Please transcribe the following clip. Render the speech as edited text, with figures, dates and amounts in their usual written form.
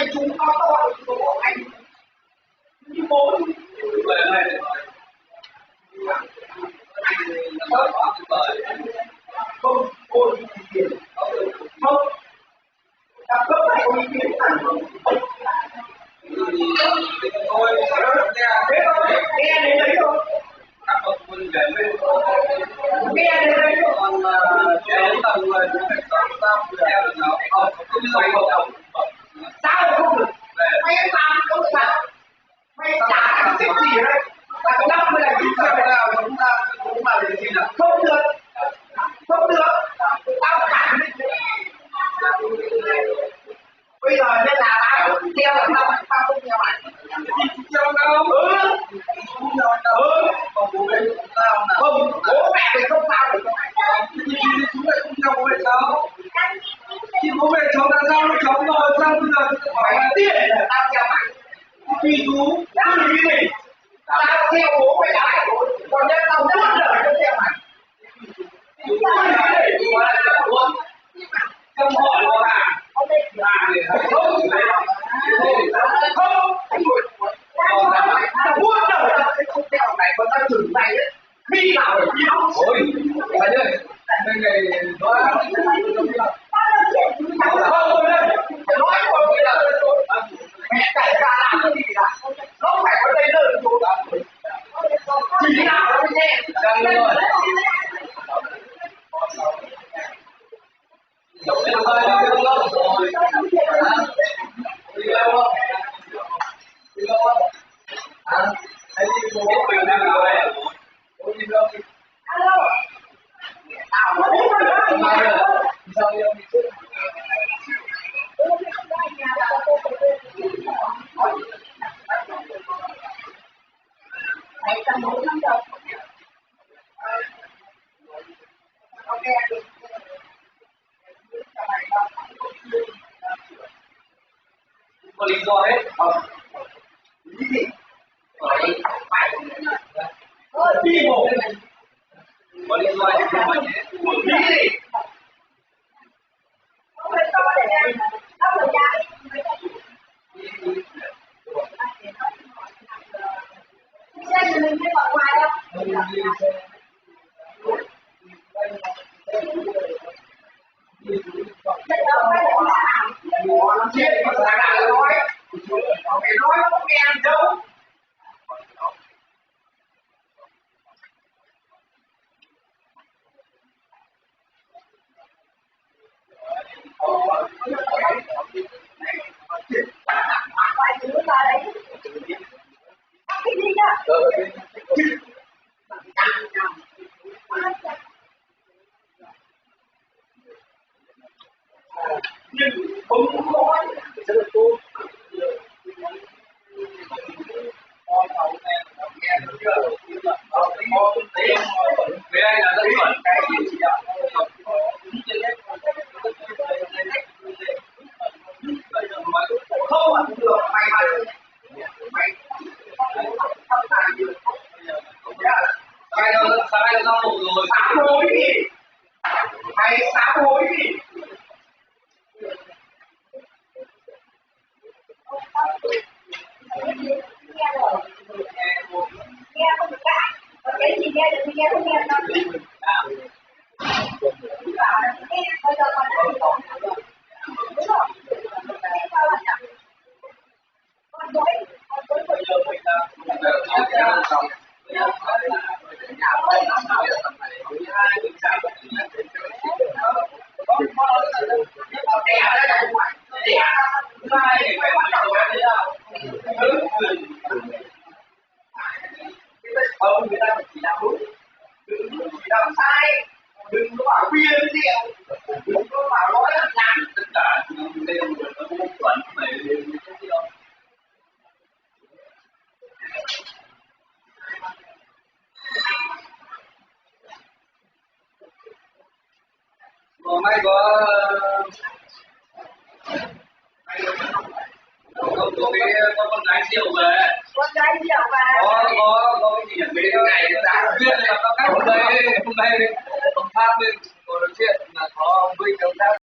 phải chúng to to số anh như bố về đây không ôi tiền không các cấp này có ý kiến không thôi thế thôi nghe đến đấy thôi các bậc phụ huynh về bên nghe đến đấy thôi còn trẻ tầng người cũng phải có sao theo được nó không xoay không sao không được mấy anh làm không được sao mấy trả cái gì ở đây là có 50 là chúng ta nào chúng ta cũng mà để gì là không được tao cản bây giờ nên là tao theo là tao không theo mày theo đâu còn bố mẹ tao là không bố mẹ thì không sao được chúng mày không theo bố mẹ sao thì bố mẹ cháu đã giao cho cháu rồi sao bây giờ hỏi là tiền là tao theo mày tùy chú cứ nghĩ đi tao theo bố mày lại còn nếu tao rất là không theo mày không hỏi là không để không muốn đâu không theo này còn tao chửi mày đấy khi nào phải đi học ôi mày ơi đây này nó nói còn bây giờ mẹ chạy ra làm cái gì là nó phải có đây lớn chỗ đó chỉ nào nó nghe đang rồi có lý do hết lý gì phải đi bộ có lý do gì không phải lý gì không phải to để em nó phải dài xe thì mình đi vào ngoài đâu chết mà sáng lại nói mày nói nó không nghe đâu nhưng không nói rất là tốt con tàu này nghe được chưa con tiền về đây là rất chuẩn cái gì ạ không mà được mày không làm được sai đâu rồi sám hối đi mày sám hối đi nghe không được cả còn cái gì nghe được thì nghe không nghe đâu bây giờ còn đúng rồi con dối bây giờ mình không người ta chỉ làm đúng đừng chỉ làm sai đừng có bảo biên rượu đừng có bảo nói làm tất cả đều là mâu thuẫn về cái gì đâu hôm nay có con gái Diệu về. Con gái Diệu về. Có cái gì mấy ngày đã biết là các hôm nay công tác bên nói chuyện là có ông Vinh công tác